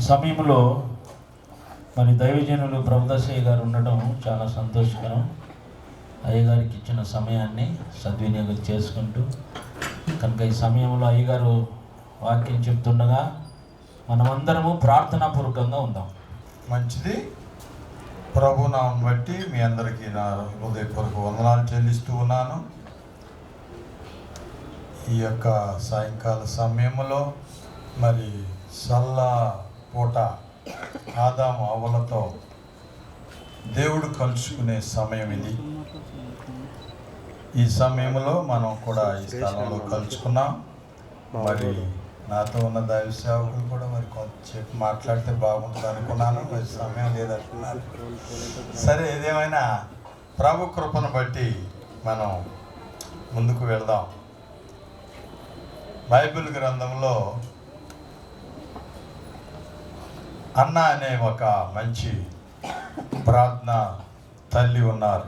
సమయంలో మరి దైవజనులు ప్రభుదాసయ్య గారు ఉండడం చాలా సంతోషకరం. అయ్యగారికి ఇచ్చిన సమయాన్ని సద్వినియోగం చేసుకుంటూ కనుక ఈ సమయంలో అయ్యగారు వాక్యం చెప్తుండగా మనమందరము ప్రార్థనాపూర్వకంగా ఉందాం. మంచిది. ప్రభునామం బట్టి మీ అందరికీ నా హృదయపూర్వక వందనాలు చెల్లిస్తూ ఉన్నాను. ఈ యొక్క సాయంకాల సమయంలో మరి సల్లా పూట ఆదాము అవ్వలతో దేవుడు కలుసుకునే సమయం ఇది. ఈ సమయంలో మనం కూడా ఈ స్థలంలో కలుసుకున్నాం. మరి నాతో ఉన్న దైవ సేవకులు కూడా మరి కొంచెంసేపు మాట్లాడితే బాగుంటుంది అనుకున్నాను. మరి సమయం లేదంటున్నారు. సరే, ఏదేమైనా ప్రభు కృపను బట్టి మనం ముందుకు వెళ్దాం. బైబిల్ గ్రంథంలో అన్న అనే ఒక మంచి ప్రార్థన తల్లి ఉన్నారు.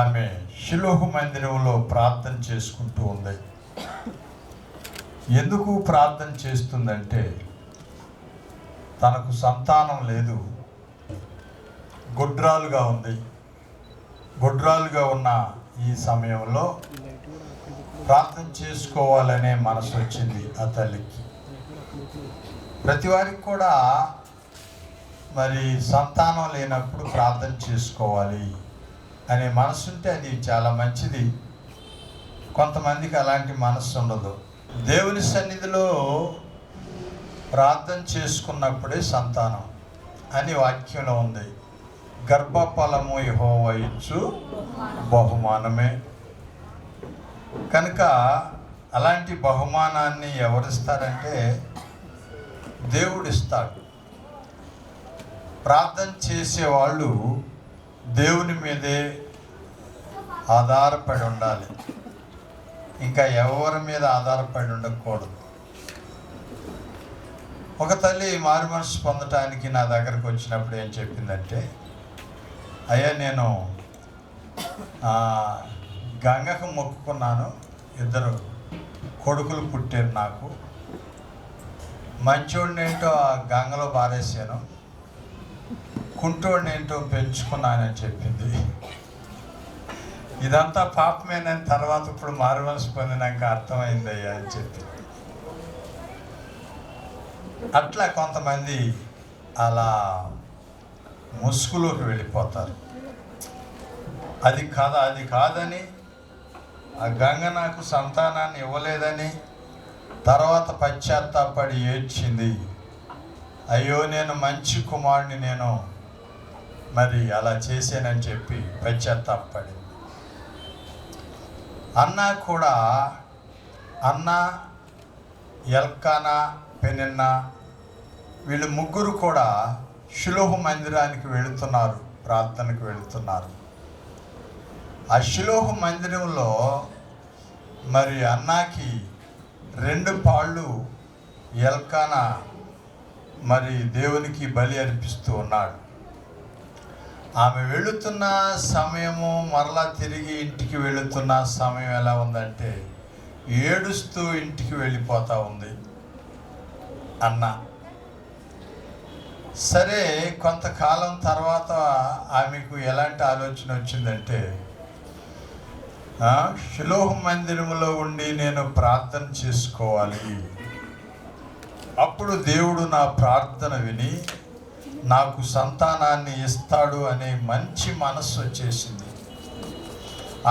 ఆమె షిలోహు మందిరంలో ప్రార్థన చేసుకుంటూ ఉంది. ఎందుకు ప్రార్థన చేస్తుందంటే తనకు సంతానం లేదు, గొడ్రాలుగా ఉంది. గొడ్రాలుగా ఉన్న ఈ సమయంలో ప్రార్థన చేసుకోవాలనే మనసు వచ్చింది ఆ తల్లికి. ప్రతి వారికి కూడా మరి సంతానం లేనప్పుడు ప్రార్థన చేసుకోవాలి అనే మనసు ఉంటే అది చాలా మంచిది. కొంతమందికి అలాంటి మనసు ఉండదు. దేవుని సన్నిధిలో ప్రార్థన చేసుకున్నప్పుడే సంతానం అని వాక్యంలో ఉంది. గర్భఫలము యెహోవా ఇచ్చు బహుమానమే. కనుక అలాంటి బహుమానాన్ని ఎవరిస్తారంటే దేవుడు ఇస్తాడు. ప్రార్థన చేసేవాళ్ళు దేవుని మీదే ఆధారపడి ఉండాలి, ఇంకా ఎవరి మీద ఆధారపడి ఉండకూడదు. ఒక తల్లి మారు మనసు పొందటానికి నా దగ్గరకు వచ్చినప్పుడు ఏం చెప్పిందంటే, అయ్యా నేను గంగకు మొక్కుకున్నాను, 2 కొడుకులు పుట్టారు నాకు, మంచోడిని ఏంటో ఆ గంగలో బారేసాను, కుంటోడిని ఏంటో పెంచుకున్నానని చెప్పింది. ఇదంతా పాపమేనని తర్వాత ఇప్పుడు మారు మనసు పొందినాక అర్థమైందయ్యా అని చెప్పింది. అట్లా కొంతమంది అలా ముసుగులోకి వెళ్ళిపోతారు. అది కాదని ఆ గంగ నాకు సంతానాన్ని ఇవ్వలేదని తర్వాత పశ్చాత్తాపడి ఏడ్చింది. అయ్యో నేను మంచి కుమారుడిని నేను మరి అలా చేశానని చెప్పి పశ్చాత్తాపడింది. అన్న ఎల్కానా పెనిన్నా వీళ్ళు ముగ్గురు కూడా షిలోహు మందిరానికి వెళుతున్నారు, ప్రార్థనకు వెళుతున్నారు. ఆ షిలోహు మందిరంలో మరి అన్నాకి 2 పాళ్ళు ఎల్కానా మరి దేవునికి బలి అర్పిస్తూ ఉన్నాడు. ఆమె వెళుతున్న సమయము మరలా తిరిగి ఇంటికి వెళుతున్న సమయం ఎలా ఉందంటే ఏడుస్తూ ఇంటికి వెళ్ళిపోతూ ఉంది అన్న. సరే, కొంతకాలం తర్వాత ఆమెకు ఎలాంటి ఆలోచన వచ్చిందంటే, షిలోహు మందిరంలో ఉండి నేను ప్రార్థన చేసుకోవాలి, అప్పుడు దేవుడు నా ప్రార్థన విని నాకు సంతానాన్ని ఇస్తాడు అనే మంచి మనస్సు వచ్చేసింది.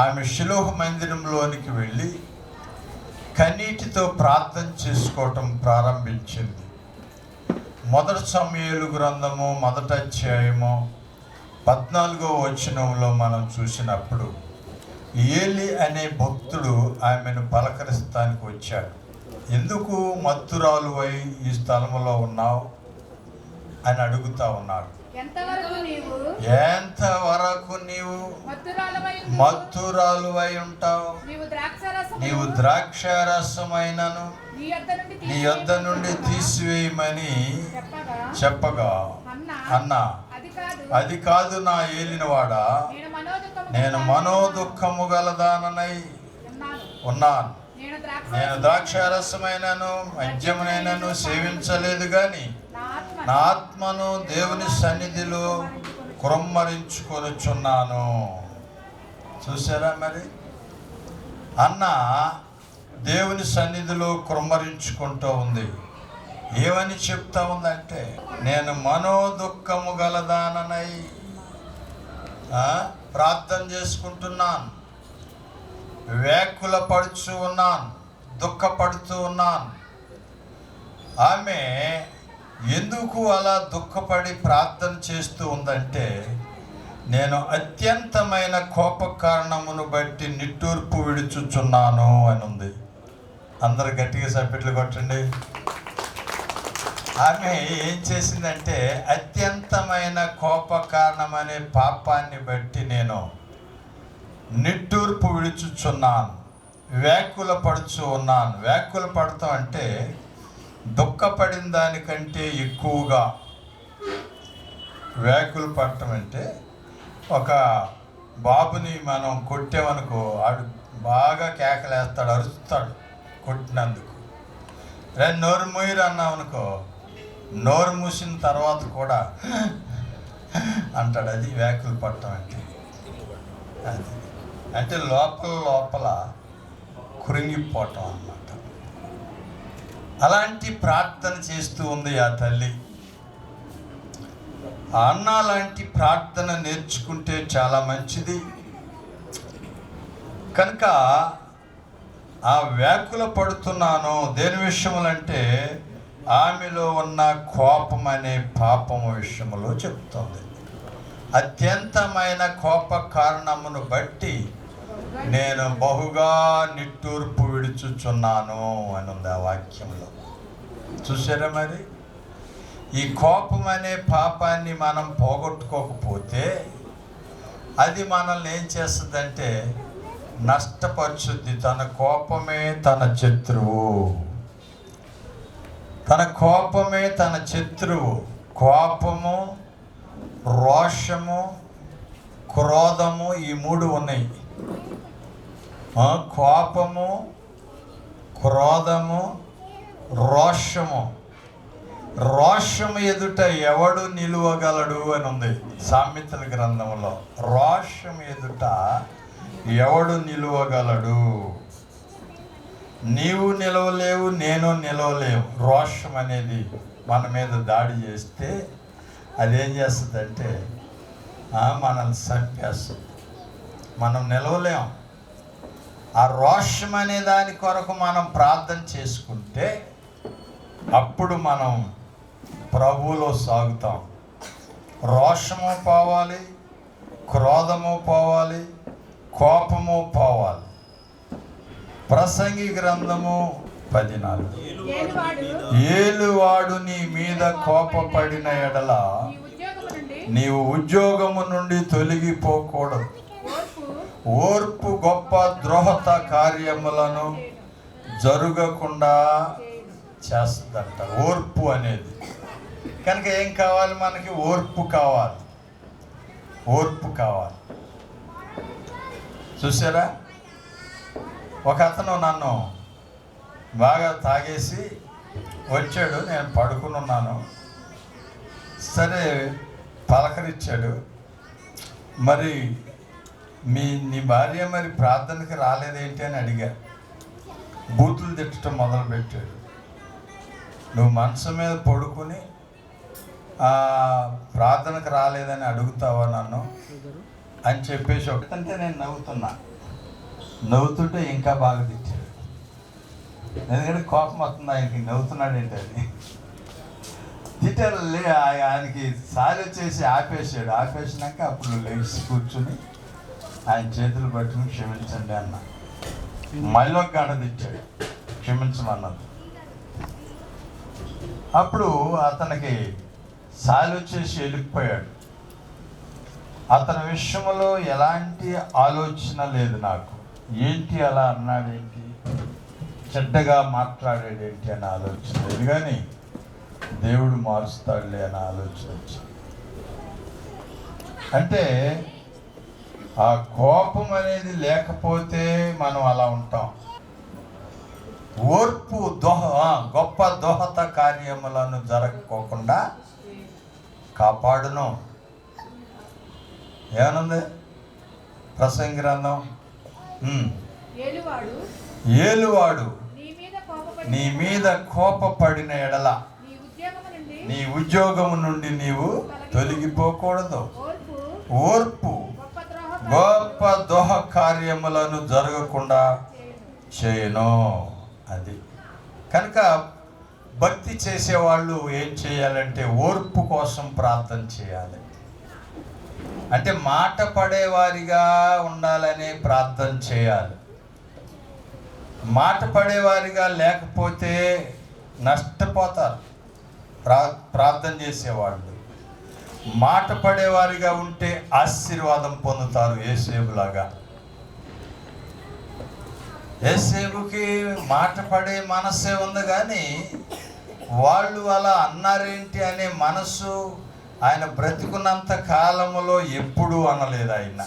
ఆమె షిలోహు మందిరంలోనికి వెళ్ళి కన్నీటితో ప్రార్థన చేసుకోవటం ప్రారంభించింది. 1 సమూయేలు గ్రంథము 1వ అధ్యాయము 14వ వచనంలో మనం చూసినప్పుడు ఏలి అనే భక్తుడు ఆమెను పలకరిస్తానికి వచ్చాడు. ఎందుకు మత్తురాలువై ఈ స్థలంలో ఉన్నావు అని అడుగుతా ఉన్నాడు. ఎంతవరకు నీవు మత్తురాలువై ఉంటావు? నీవు ద్రాక్షారసమైనను నీ యొద్ద నుండి తీసివేయమని చెప్పగా అన్న, అది కాదు నా ఏలినవాడా, నేను మనోదుఖము గలదాననై ఉన్నాను. నేను ద్రాక్షారసమైనను మద్యమునైనను సేవించలేదు గాని నా ఆత్మను దేవుని సన్నిధిలో కుమ్మరించుకొనుచున్నాను. చూసారా మరి? అన్న దేవుని సన్నిధిలో కుమ్మరించుకుంటూ ఉంది. ఏమని చెప్తా ఉందంటే, నేను మనోదుఖము గలదాననై ప్రార్థన చేసుకుంటున్నాను, వ్యాకుల పడుచు ఉన్నాను, దుఃఖపడుతూ ఉన్నాను. ఆమె ఎందుకు అలా దుఃఖపడి ప్రార్థన చేస్తూ ఉందంటే, నేను అత్యంతమైన కోప కారణమును బట్టి నిట్టూర్పు విడుచుచున్నాను అని ఉంది. అందరు గట్టిగా చప్పట్లు కొట్టండి. ఆమె ఏం చేసిందంటే, అత్యంతమైన కోప కారణం అనే పాపాన్ని బట్టి నేను నిట్టూర్పు విడుచుచున్నాను, వ్యాకుల పడుచు ఉన్నాను. వ్యాకుల పడతాం అంటే దుఃఖపడిన దానికంటే ఎక్కువగా వ్యాకులు పడటం అంటే, ఒక బాబుని మనం కొట్టామనుకో, ఆడు బాగా కేకలేస్తాడు, అరుస్తాడు కొట్టినందుకు. నోరు మూయరు అన్నామనుకో, నోరు మూసిన తర్వాత కూడా అంటాడు. అది వ్యాకులు పడటం అంటే. అది అంటే లోపల కృంగిపోవటం అన్నమాట. అలాంటి ప్రార్థన చేస్తూ ఉంది ఆ తల్లి. ఆ అన్న లాంటి ప్రార్థన నేర్చుకుంటే చాలా మంచిది. కనుక ఆ వ్యాకుల పడుతున్నాను దేని విషయములంటే, ఆమెలో ఉన్న కోపం అనే పాపము విషయములో చెప్తుంది. అత్యంతమైన కోప కారణమును బట్టి నేను బహుగా నిట్టూర్పు విడుచుచున్నాను అని ఉంది ఆ వాక్యంలో. చూసారా మరి? ఈ కోపం అనే పాపాన్ని మనం పోగొట్టుకోకపోతే అది మనల్ని ఏం చేస్తుందంటే నష్టపరుచుద్ది. తన కోపమే తన శత్రువు. తన కోపమే తన శత్రువు. కోపము, రోషము, క్రోధము, ఈ మూడు ఉన్నాయి. కోపము, క్రోధము, రోషము. రోషము ఎదుట ఎవడు నిలువగలడు అని ఉంది సామెతల గ్రంథంలో. రోషము ఎదుట ఎవడు నిలువగలడు? నీవు నిలవలేవు, నేను నిలవలేవు. రోషం అనేది మన మీద దాడి చేస్తే అదేం చేస్తుందంటే మనల్ని చంపేస్తుంది. మనం నిలవలేము. ఆ రోషం అనే దాని కొరకు మనం ప్రార్థన చేసుకుంటే అప్పుడు మనం ప్రభువులో సాగుతాం. రోషము పోవాలి, క్రోధము పోవాలి, కోపము పోవాలి. ప్రసంగి గ్రంథము 14. ఏలువాడు నీ మీద కోపపడిన ఎడల నీవు ఉద్యోగము నుండి తొలగిపోకూడదు. ఓర్పు గొప్ప ద్రోహత కార్యములను జరగకుండా చేస్తుందంట. ఓర్పు అనేది. కనుక ఏం కావాలి మనకి? ఓర్పు కావాలి. ఓర్పు కావాలి. చూసారా? ఒక అతను నన్ను బాగా తాగేసి వచ్చాడు. నేను పడుకుని ఉన్నాను. సరే పలకరించాడు. మరి నీ భార్య మరి ప్రార్థనకి రాలేదేంటి అని అడిగా. బూతులు తిట్టడం మొదలుపెట్టాడు. నువ్వు మంచం మీద పడుకుని ప్రార్థనకు రాలేదని అడుగుతావా నన్ను అని చెప్పేసి ఒకటంటే నేను నవ్వుతుంటే ఇంకా బాగా తిట్టాడు. ఎందుకంటే కోపం వస్తుంది ఆయనకి. నవ్వుతున్నాడు ఏంటి అది తిట్టారు. ఆయనకి సారి చేసి ఆపేసాడు. ఆపేసినాక అప్పుడు లేచి కూర్చుని ఆయన చేతులు పట్టుకుని క్షమించండి అన్న. మళ్ళీ ఒక గంట తిట్టాడు క్షమించమన్నది. అప్పుడు అతనికి సాలి వచ్చేసి వెళ్ళిపోయాడు. అతని విషయంలో ఎలాంటి ఆలోచన లేదు నాకు. ఏంటి అలా అన్నాడేంటి, చెడ్డగా మాట్లాడాడేంటి అనే ఆలోచన లేదు, కానీ దేవుడు మారుస్తాడులే అనే ఆలోచన వచ్చింది. అంటే ఆ కోపం అనేది లేకపోతే మనం అలా ఉంటాం. ఓర్పు గొప్ప దోహత కార్యములను జరగకోకుండా కాపాడును. ఏమనుంది ప్రసంగి గ్రంథం? ఏలువాడు నీ మీద కోపపడిన ఎడల నీ ఉద్యోగము నుండి నీవు తొలగిపోకూడదు. ఓర్పు గొప్ప దోహ కార్యములను జరగకుండా చేయను. అది కనుక భక్తి చేసేవాళ్ళు ఏం చేయాలంటే ఓర్పు కోసం ప్రార్థన చేయాలి. అంటే మాట పడేవారిగా ఉండాలని ప్రార్థన చేయాలి. మాట పడేవారిగా లేకపోతే నష్టపోతారు. ప్రార్థన చేసేవాళ్ళు మాట పడేవారిగా ఉంటే ఆశీర్వాదం పొందుతారు. యేసేబులాగా. యేసేబుకి మాట పడే మనస్సే ఉంది, కానీ వాళ్ళు అలా అన్నారేంటి అనే మనసు ఆయన బ్రతికున్నంత కాలములో ఎప్పుడూ అనలేదు. ఆయన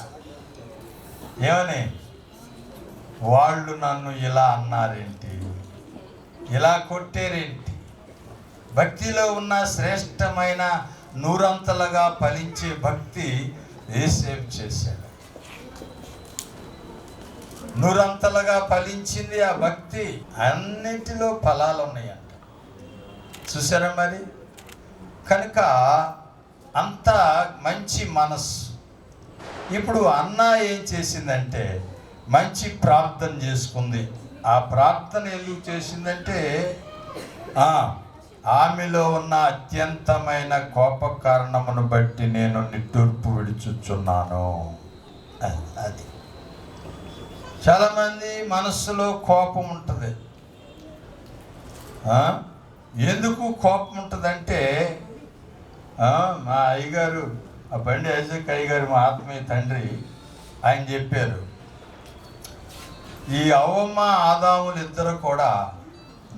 ఏమని, వాళ్ళు నన్ను ఇలా అన్నారేంటి, ఇలా కొట్టారేంటి. భక్తిలో ఉన్న శ్రేష్టమైన నూరంతలుగా ఫలించే భక్తి యేసేపు చేశాడు. నూరంతలుగా ఫలించింది ఆ భక్తి. అన్నిటిలో ఫలాలు ఉన్నాయంట. చూసారా మరి? కనుక అంత మంచి మనస్సు. ఇప్పుడు అన్న ఏం చేసిందంటే మంచి ప్రార్థన చేసుకుంది. ఆ ప్రార్థన ఎందుకు చేసిందంటే ఆమెలో ఉన్న అత్యంతమైన కోప కారణమును బట్టి నేను నిట్టూర్పు విడుచుచున్నాను. అది చాలామంది మనస్సులో కోపం ఉంటుంది. ఎందుకు కోపం ఉంటుందంటే మా అయ్యగారు, ఆ బండి ఐజక్ అయ్యగారు, మా ఆత్మీయ తండ్రి, ఆయన చెప్పారు, ఈ అవ్వమ్మ ఆదాములు ఇద్దరు కూడా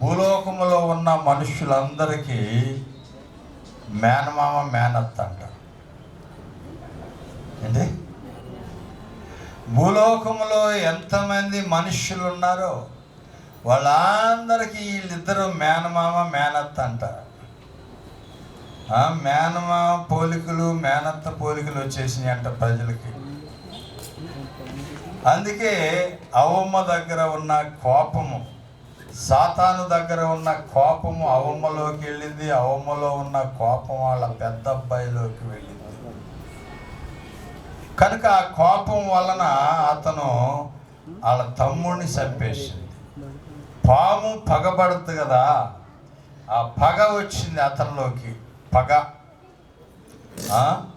భూలోకములో ఉన్న మనుషులందరికీ మేనమామ మేనత్త అంటారు. ఏంటి? భూలోకములో ఎంతమంది మనుష్యులు ఉన్నారో వాళ్ళందరికీ వీళ్ళిద్దరూ మేనమామ మేనత్త అంటారు. మేనమామ పోలికలు మేనత్త పోలికలు వచ్చేసినాయి అంట ప్రజలకి. అందుకే అవ్వమ్మ దగ్గర ఉన్న కోపము, సాతాను దగ్గర ఉన్న కోపము అవ్వమ్మలోకి వెళ్ళింది. అవ్వమ్మలో ఉన్న కోపం వాళ్ళ పెద్ద అబ్బాయిలోకి వెళ్ళింది. కనుక ఆ కోపం వలన అతను వాళ్ళ తమ్ముడిని చంపేసింది. పాము పగబడుతుంది కదా, ఆ పగ వచ్చింది అతనిలోకి, పగ.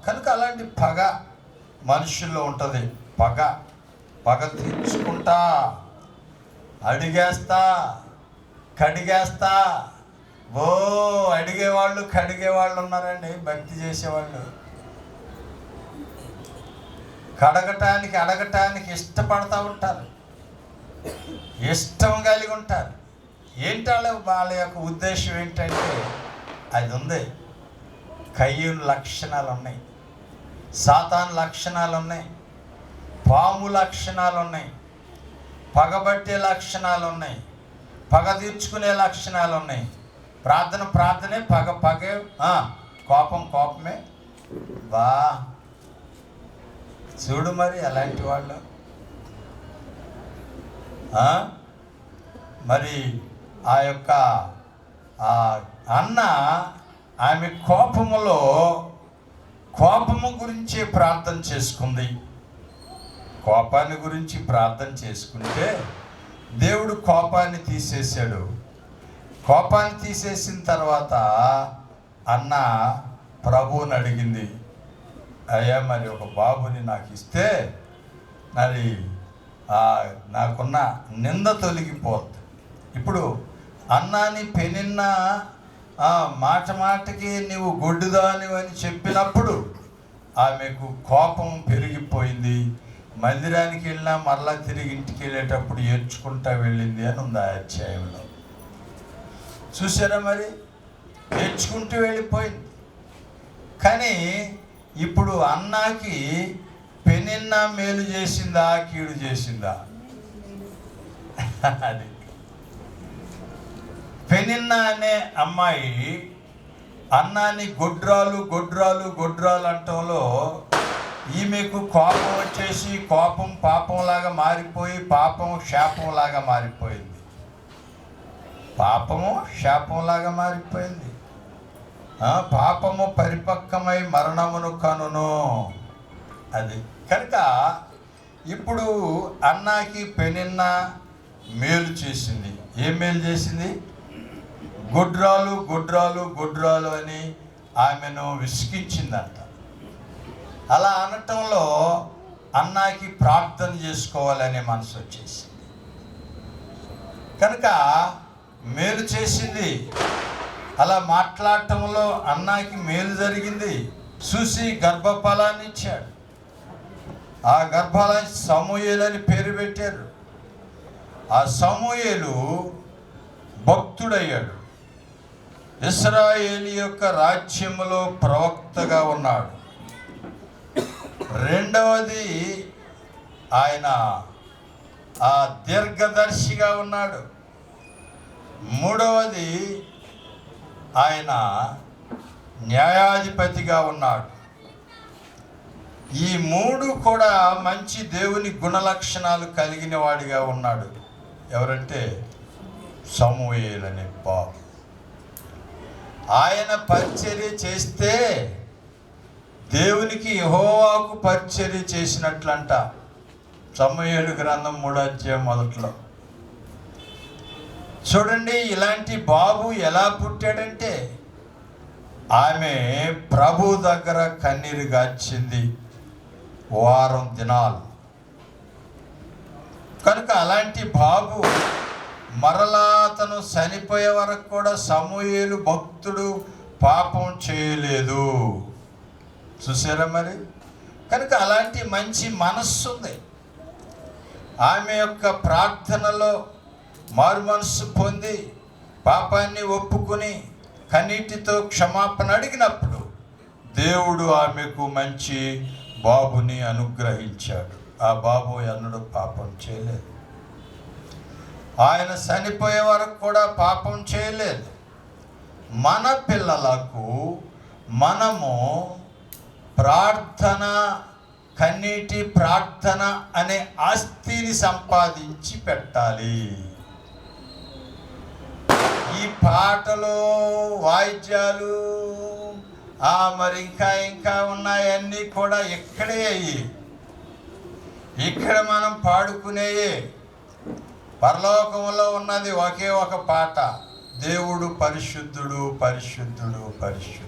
కనుక అలాంటి పగ మనుషుల్లో ఉంటుంది. పగ తీర్చుకుంటా, అడిగేస్తా, కడిగేస్తా. అడిగేవాళ్ళు కడిగేవాళ్ళు ఉన్నారండి. భక్తి చేసేవాళ్ళు అడగటానికి ఇష్టపడతా ఉంటారు, ఇష్టం కలిగి ఉంటారు. వాళ్ళ యొక్క ఉద్దేశం ఏంటంటే అది ఉంది. కయ్యూను లక్షణాలు ఉన్నాయి, సాతాను లక్షణాలు ఉన్నాయి, పాము లక్షణాలు ఉన్నాయి, పగబట్టే లక్షణాలు ఉన్నాయి, పగ తీర్చుకునే లక్షణాలు ఉన్నాయి. ప్రార్థనే, పగే, కోపమే. చూడు మరి అలాంటి వాళ్ళు. మరి ఆ యొక్క అన్న ఆమె కోపము గురించే ప్రార్థన చేసుకుంది. కోపాన్ని గురించి ప్రార్థన చేసుకుంటే దేవుడు కోపాన్ని తీసేసాడు. కోపాన్ని తీసేసిన తర్వాత అన్న ప్రభువుని అడిగింది, అయ్యా మరి ఒక బాబుని నాకు ఇస్తే మరి నాకున్న నింద తొలగిపోద్ది. ఇప్పుడు అన్నాని పెనిన్న మాటకి నీవు గొడ్డుదానివి అని చెప్పినప్పుడు ఆమెకు కోపం పెరిగిపోయింది. మందిరానికి వెళ్ళినా మరలా తిరిగి ఇంటికి వెళ్ళేటప్పుడు ఏడ్చుకుంటా వెళ్ళింది అని ఉంది ఆ అధ్యాయంలో. చూసారా మరి? ఏడ్చుకుంటూ వెళ్ళిపోయింది. కానీ ఇప్పుడు అన్నాకి పెనిన్న మేలు చేసిందా, కీడు చేసిందా? అది పెనిన్నా అనే అమ్మాయి అన్నాని గొడ్రాలు గొడ్రాలు గొడ్రాలు అంటంలో ఈమెకు కోపం వచ్చేసి కోపం పాపంలాగా మారిపోయి పాపం శాపంలాగా మారిపోయింది. పాపము శాపంలాగా మారిపోయింది. పాపము పరిపక్వమై మరణమును కనును. అది కనుక ఇప్పుడు అన్నాకి పెనిన్నా మేలు చేసింది. ఏం మేలు చేసింది? గొడ్రాలు గొడ్రాలు గొడ్రాలు అని ఆమెను విసిగించిందంట. అలా అనటంలో అన్నాకి ప్రార్థన చేసుకోవాలనే మనసు వచ్చేసింది. కనుక మేలు చేసింది. అలా మాట్లాడటంలో అన్నాకి మేలు జరిగింది. చూసి గర్భఫలాన్ని ఇచ్చాడు. ఆ గర్భఫలాన్ని సమూయేలు అని పేరు పెట్టారు. ఆ సమూయేలు భక్తుడయ్యాడు. ఇశ్రాయేలు యొక్క రాజ్యములో ప్రవక్తగా ఉన్నాడు. రెండవది ఆయన ఆ దీర్ఘదర్శిగా ఉన్నాడు. మూడవది ఆయన న్యాయాధిపతిగా ఉన్నాడు. ఈ మూడు కూడా మంచి దేవుని గుణలక్షణాలు కలిగిన వాడిగా ఉన్నాడు. ఎవరంటే సమూయేలు అనే బాబు. ఆయన పరిచర్య చేస్తే దేవునికి యెహోవాకు పరిచర్య చేసినట్లంట. సమూయేలు గ్రంథం 3వ అధ్యాయం మొదట్లో చూడండి. ఇలాంటి బాబు ఎలా పుట్టాడంటే ఆమె ప్రభు దగ్గర కన్నీరు గార్చింది వారం దినాలు. కనుక అలాంటి బాబు మరలా అతను చనిపోయే వరకు కూడా సమూయేలు భక్తుడు పాపం చేయలేదు. చూసారా మరి? కనుక అలాంటి మంచి మనస్సు ఉంది. ఆమె యొక్క ప్రార్థనలో మారు మనస్సు పొంది పాపాన్ని ఒప్పుకుని కన్నీటితో క్షమాపణ అడిగినప్పుడు దేవుడు ఆమెకు మంచి బాబుని అనుగ్రహించాడు. ఆ బాబు ఎన్నడూ పాపం చేయలేదు. ఆయన చనిపోయే వరకు కూడా పాపం చేయలేదు. మన పిల్లలకు మనము ప్రార్థన, కన్నీటి ప్రార్థన అనే ఆస్తిని సంపాదించి పెట్టాలి. ఈ పాటలు, వాయిద్యాలు, మరి ఇంకా ఉన్నాయన్నీ కూడా ఇక్కడే అయ్యి, ఇక్కడ మనం పాడుకునేయే. పరలోకంలో ఉన్నది ఒకే ఒక పాట, దేవుడు పరిశుద్ధుడు పరిశుద్ధుడు పరిశుద్ధుడు.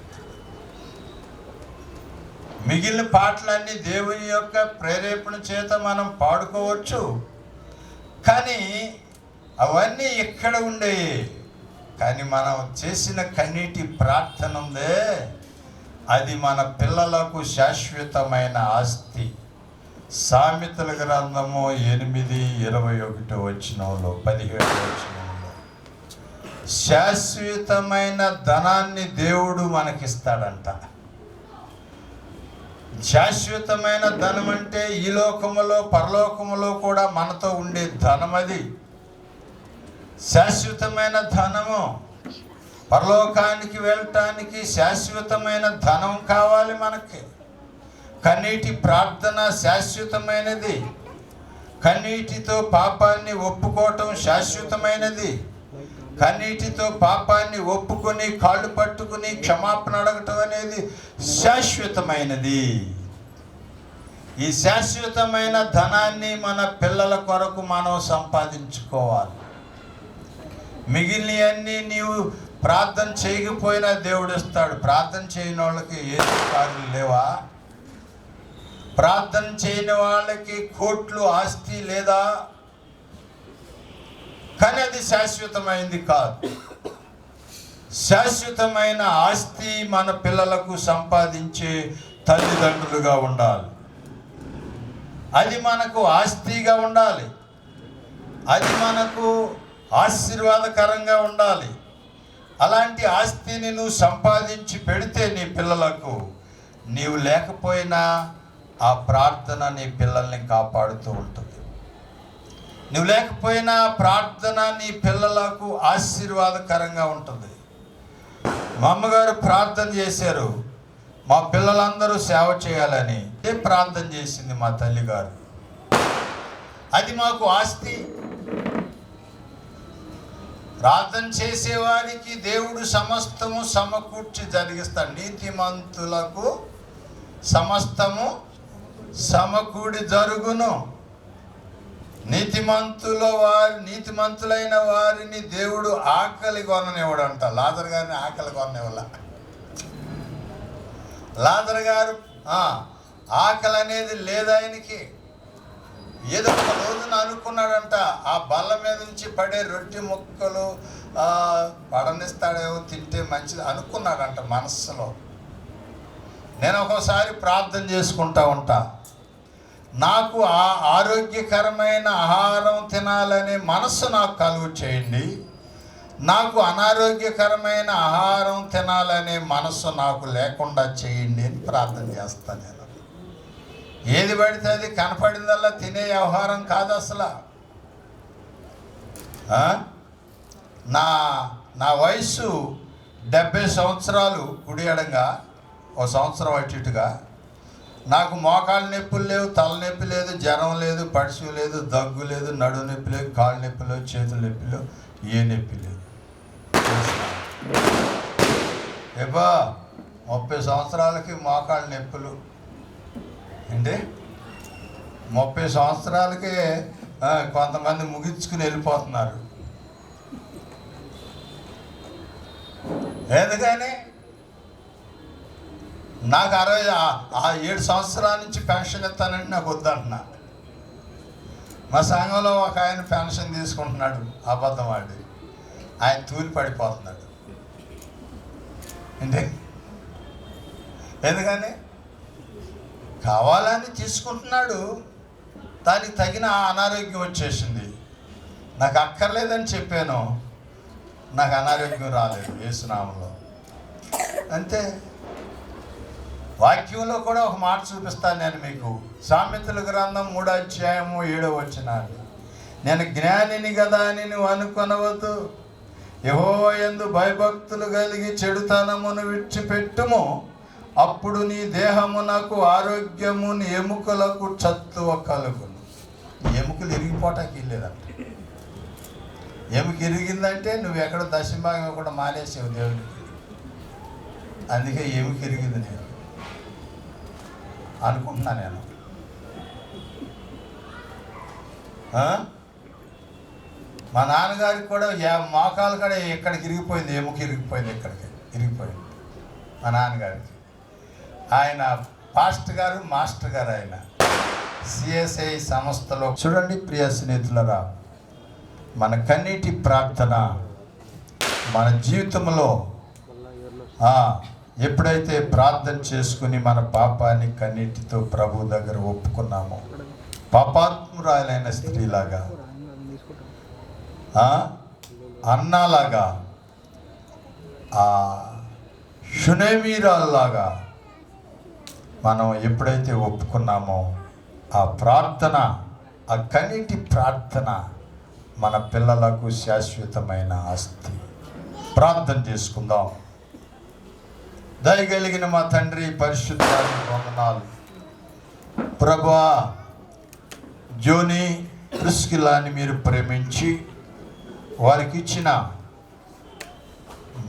మిగిలిన పాటలన్నీ దేవుని యొక్క ప్రేరేపణ చేత మనం పాడుకోవచ్చు, కానీ అవన్నీ ఇక్కడ ఉండేవి. కానీ మనం చేసిన కన్నీటి ప్రార్థన ఉందే, అది మన పిల్లలకు శాశ్వతమైన ఆస్తి. సామెతల గ్రంథము 8:21 వచనంలో 17 వచనంలో శాశ్వతమైన ధనాన్ని దేవుడు మనకిస్తాడంట. శాశ్వతమైన ధనం అంటే ఈ లోకములో పరలోకములో కూడా మనతో ఉండే ధనం. అది శాశ్వతమైన ధనము. పరలోకానికి వెళ్ళటానికి శాశ్వతమైన ధనం కావాలి మనకి. కన్నీటి ప్రార్థన శాశ్వతమైనది. కన్నీటితో పాపాన్ని ఒప్పుకోవటం శాశ్వతమైనది. కన్నీటితో పాపాన్ని ఒప్పుకొని కాళ్ళు పట్టుకుని క్షమాపణ అడగటం అనేది శాశ్వతమైనది. ఈ శాశ్వతమైన ధనాన్ని మన పిల్లల కొరకు మనం సంపాదించుకోవాలి. మిగిలినవన్నీ నీవు ప్రార్థన చేయకపోయినా దేవుడు ఇస్తాడు. ప్రార్థన చేయని వాళ్ళకి ఏది కార్యాలు లేవా? ప్రార్థన చేయని వాళ్ళకి కోట్లు ఆస్తి లేదా? కానీ అది శాశ్వతమైంది కాదు. శాశ్వతమైన ఆస్తి మన పిల్లలకు సంపాదించే తల్లిదండ్రులుగా ఉండాలి. అది మనకు ఆస్తిగా ఉండాలి. అది మనకు ఆశీర్వాదకరంగా ఉండాలి. అలాంటి ఆస్తిని నువ్వు సంపాదించి పెడితే నీ పిల్లలకు, నీవు లేకపోయినా ఆ ప్రార్థన నీ పిల్లల్ని కాపాడుతూ ఉంటుంది. నువ్వు లేకపోయినా ప్రార్థన నీ పిల్లలకు ఆశీర్వాదకరంగా ఉంటుంది. మా అమ్మగారు ప్రార్థన చేశారు, మా పిల్లలందరూ సేవ చేయాలని ప్రార్థన చేసింది మా తల్లిగారు. అది మాకు ఆస్తి. ప్రార్థన చేసేవారికి దేవుడు సమస్తము సమకూర్చి జరిగిస్తాడు. నీతిమంతులకు సమస్తము సమకూడి జరుగును. నీతిమంతులైన వారిని దేవుడు ఆకలి కొననివ్వడంట. లాజరు గారిని ఆకలి కొననివ్వాల. లాజరు గారు ఆకలి అనేది లేదు ఆయనకి. ఏదో ఒక రోజున అనుకున్నాడంట, ఆ బల్ల మీద నుంచి పడే రొట్టె ముక్కలు పడనిస్తాడేమో, తింటే మంచిది అనుకున్నాడంట మనస్సులో. నేను ఒక్కోసారి ప్రార్థన చేసుకుంటా ఉంటా, నాకు ఆ ఆరోగ్యకరమైన ఆహారం తినాలనే మనస్సు నాకు కలుగు చేయండి, నాకు అనారోగ్యకరమైన ఆహారం తినాలనే మనస్సు నాకు లేకుండా చేయండి అని ప్రార్థన చేస్తాను నేను. ఏది పడితే అది కనపడిందల్లా తినే వ్యవహారం కాదు అసలు. నా వయసు 70 సంవత్సరాలు కుడి ఎడంగా, ఒక సంవత్సరం అటు ఇటుగా. నాకు మోకాళ్ళ నొప్పులు లేవు, తలనొప్పి లేదు, జ్వరం లేదు, పడిసి లేదు, దగ్గు లేదు, నడుము నొప్పి లేదు, కాళ్ళు నొప్పి లేవు, చేతుల నొప్పి లేవు, ఏ నొప్పి లేదు. 30 సంవత్సరాలకి మోకాళ్ళ నొప్పులు అంటే 30 సంవత్సరాలకే కొంతమంది ముగించుకుని వెళ్ళిపోతున్నారు. ఎందుకని నాకు 7 సంవత్సరాల నుంచి పెన్షన్ ఇస్తానంటే నాకు వద్దంటున్నా. మా సంఘంలో ఒక ఆయన పెన్షన్ తీసుకుంటున్నాడు, అబద్ధం ఆడి. ఆయన తూలి పడిపోతున్నాడు. అంటే ఎందుకని కావాలని తీసుకుంటున్నాడు, దానికి తగిన అనారోగ్యం వచ్చేసింది. నాకు అక్కర్లేదని చెప్పాను, నాకు అనారోగ్యం రాలేదు యేసునామంలో. అంతే. వాక్యంలో కూడా ఒక మాట చూపిస్తాను నేను మీకు. సామెతల గ్రంథం 3వ అధ్యాయము 7వ వచనం. నేను జ్ఞానిని కదా అని నువ్వు అనుకొనవద్దు, యెహోవా యందు భయభక్తులు కలిగి చెడుతనమును విడిచిపెట్టుము, అప్పుడు నీ దేహమునకు ఆరోగ్యము, నీ ఎముకలకు చత్తువ కలుగును. ఎముకలు ఇరిగిపోవటానికి వెళ్ళేదంట. ఎముక ఇరిగిందంటే నువ్వు ఎక్కడో దశభాగం కూడా మానేసావు దేవుడికి. అందుకే ఎముక ఇరిగింది నేను అనుకుంటున్నా. నేను మా నాన్నగారికి కూడా మోకాలు కూడా ఇక్కడికి ఇరిగిపోయింది, ఎముక ఇరిగిపోయింది, ఇక్కడికి ఇరిగిపోయింది మా నాన్నగారికి. ఆయన పాస్టర్ గారు, మాస్టర్ గారు. ఆయన సిఎస్ఐ సంస్థలో. చూడండి ప్రియ స్నేహితులరా, మన కన్నీటి ప్రార్థన మన జీవితంలో ఎప్పుడైతే ప్రార్థన చేసుకుని మన పాపాన్ని కన్నీటితో ప్రభు దగ్గర ఒప్పుకున్నామో, పాపాత్మురాలైన స్త్రీలాగా, అన్నలాగా, షునేమీరాల్లాగా మనం ఎప్పుడైతే ఒప్పుకున్నామో, ఆ ప్రార్థన, ఆ కన్నీటి ప్రార్థన మన పిల్లలకు శాశ్వతమైన ఆస్తి. ప్రార్థన చేసుకుందాం. దయగలిగిన మా తండ్రి, పరిశుద్ధానికి వందనాలు. ప్రభువా, జోని ప్రిస్కిల్లాని మీరు ప్రేమించి వారికి ఇచ్చిన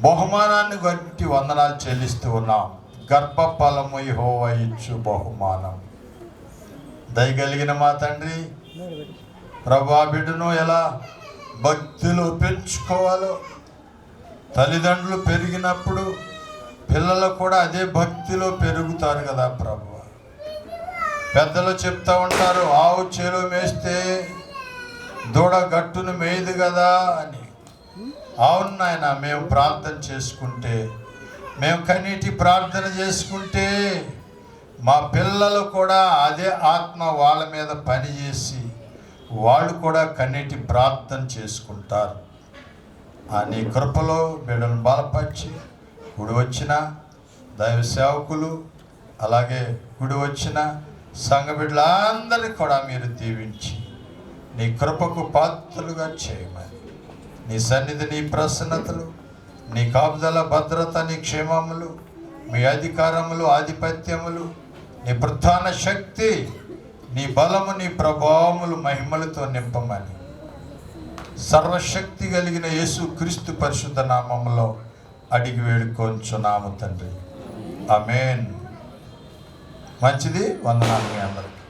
బహుమానాన్ని బట్టి వందనాలు చెల్లిస్తూ ఉన్నాం. గర్భఫలము యెహోవా ఇచ్చు బహుమానం. దయగలిగిన మా తండ్రి, ప్రభువా, బిడ్డను ఎలా భక్తిలో పెంచుకోవాలో, తల్లిదండ్రులు పెరిగినప్పుడు పిల్లలు కూడా అదే భక్తిలో పెరుగుతారు కదా ప్రభువా. పెద్దలు చెప్తూ ఉంటారు, ఆవు చేలో మేస్తే దూడ గట్టును మేయదు కదా అని. అవును నాయన, మేము ప్రార్థన చేసుకుంటే, మేము కన్నీటి ప్రార్థన చేసుకుంటే మా పిల్లలు కూడా అదే ఆత్మ వాళ్ళ మీద పనిచేసి వాళ్ళు కూడా కన్నీటి ప్రార్థన చేసుకుంటారు. నీ కృపలో బిడ్డలను బలపరిచి, గుడి వచ్చిన దైవ సేవకులు, అలాగే గుడి వచ్చిన సంఘ బిడ్డలందరినీ కూడా మీరు దీవించి నీ కృపకు పాత్రలుగా చేయమని, నీ సన్నిధి, నీ ప్రసన్నతలు, నీ కాపుదల, భద్రత, నీ క్షేమములు, మీ అధికారములు, ఆధిపత్యములు, నీ ప్రధాన శక్తి, నీ బలము, నీ ప్రభావములు మహిమలతో నింపమని సర్వశక్తి కలిగిన యేసు క్రీస్తు పరిశుద్ధ నామములో అడిగి వేడుకొంచున్నాము తండ్రి. ఆమేన్. మంచిది. వందనాలు మీ అందరికీ.